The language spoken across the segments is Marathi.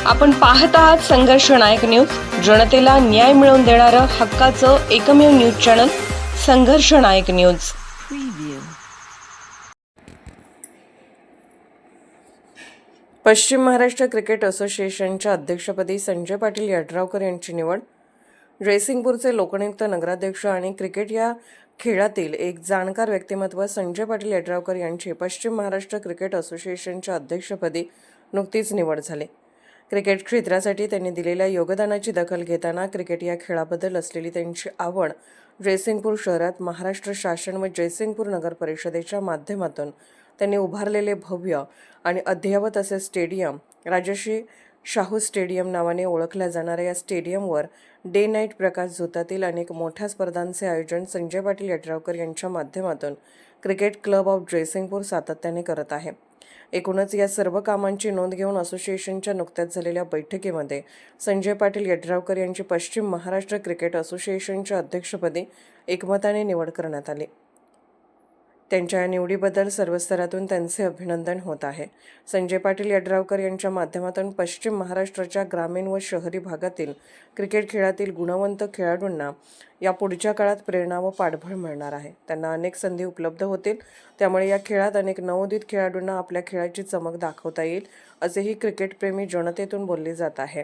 आपण पाहत आहात संघर्ष नायक न्यूज, जनतेला न्याय मिळवून देणारं हक्काचं एकमेव न्यूज चॅनल संघर्ष नायक न्यूज। पश्चिम महाराष्ट्र क्रिकेट असोसिएशनच्या अध्यक्षपदी संजय पाटील यड्रावकर यांची निवड। जयसिंगपूरचे लोकनियुक्त नगराध्यक्ष आणि क्रिकेट या खेळातील एक जाणकार व्यक्तिमत्व संजय पाटील यड्रावकर यांची पश्चिम महाराष्ट्र क्रिकेट असोसिएशनच्या अध्यक्षपदी नुकतीच निवड झाली। क्रिकेट क्षेत्रासाठी त्यांनी दिलेल्या योगदानाची दखल घेताना क्रिकेट या खेळाबद्दल असलेली त्यांची आवड जयसिंगपूर शहरात महाराष्ट्र शासन व जयसिंगपूर नगर परिषदेच्या माध्यमातून त्यांनी उभारलेले भव्य आणि अद्ययावत असे स्टेडियम, राजश्री शाहू स्टेडियम नावाने ओळखल्या जाणाऱ्या या स्टेडियमवर डे नाईट प्रकाश झोतातील अनेक मोठ्या स्पर्धांचे आयोजन संजय पाटील यड्रावकर यांच्या माध्यमातून क्रिकेट क्लब ऑफ जयसिंगपूर सातत्याने करत आहे। एकूणच या सर्व कामांची नोंद घेऊन असोसिएशनच्या नुकत्याच झालेल्या बैठकीमध्ये संजय पाटील यड्रावकर यांची पश्चिम महाराष्ट्र क्रिकेट असोसिएशनच्या अध्यक्षपदी एकमताने निवड करण्यात आली। त्यांच्या या निवडीबद्दल सर्व स्तरातून त्यांचे अभिनंदन होत आहे। संजय पाटील यड्रावकर यांच्या माध्यमातून पश्चिम महाराष्ट्राच्या ग्रामीण व शहरी भागातील क्रिकेट खेळातील गुणवंत खेळाडूंना या पुढच्या काळात प्रेरणा व पाठबळ मिळणार आहे। त्यांना अनेक संधी उपलब्ध होतील, त्यामुळे या खेळात अनेक नवोदित खेळाडूंना आपल्या खेळाची चमक दाखवता येईल, असेही क्रिकेटप्रेमी जनतेतून बोलले जात आहे।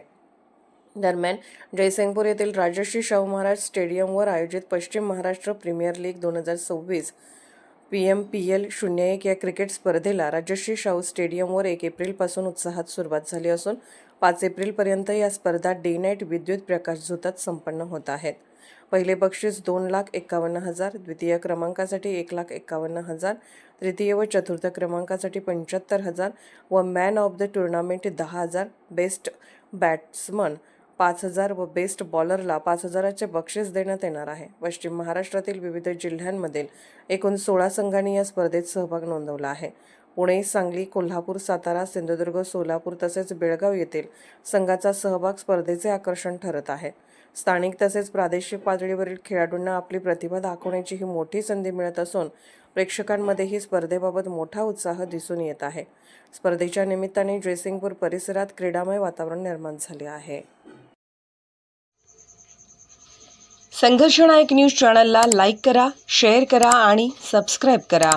दरम्यान जयसिंगपूर येथील राजश्री शाहू महाराज स्टेडियमवर आयोजित पश्चिम महाराष्ट्र प्रीमियर लीग 2026 PMPL 01 या क्रिकेट स्पर्धेला राजश्री शाहू स्टेडियमवर 1 एप्रिलपासून उत्साहात सुरुवात झाली असून 5 एप्रिलपर्यंत या स्पर्धा डे नाईट विद्युत प्रकाश झोतात संपन्न होत आहेत। पहिले बक्षीस 2,51,000, द्वितीय क्रमांकासाठी 1,51,000, तृतीय व चतुर्थ क्रमांकासाठी 75,000 व man of the tournament 10,000, best batsman 5,000 व बेस्ट बॉलरला 5,000चे बक्षीस देण्यात येणार आहे। पश्चिम महाराष्ट्रातील विविध जिल्ह्यांमधील एकूण 16 संघांनी या स्पर्धेत सहभाग नोंदवला आहे। पुणे, सांगली, कोल्हापूर, सातारा, सिंधुदुर्ग, सोलापूर तसेच बेळगाव येथील संघाचा सहभाग स्पर्धेचे आकर्षण ठरत आहे। स्थानिक तसेच प्रादेशिक पातळीवरील खेळाडूंना आपली प्रतिभा दाखवण्याची ही मोठी संधी मिळत असून प्रेक्षकांमध्येही स्पर्धेबाबत मोठा उत्साह दिसून येत आहे। स्पर्धेच्या निमित्ताने जयसिंगपूर परिसरात क्रीडामय वातावरण निर्माण झाले आहे। संघर्ष नायक न्यूज चॅनलला लाईक करा, शेअर करा आणि सबस्क्राईब करा।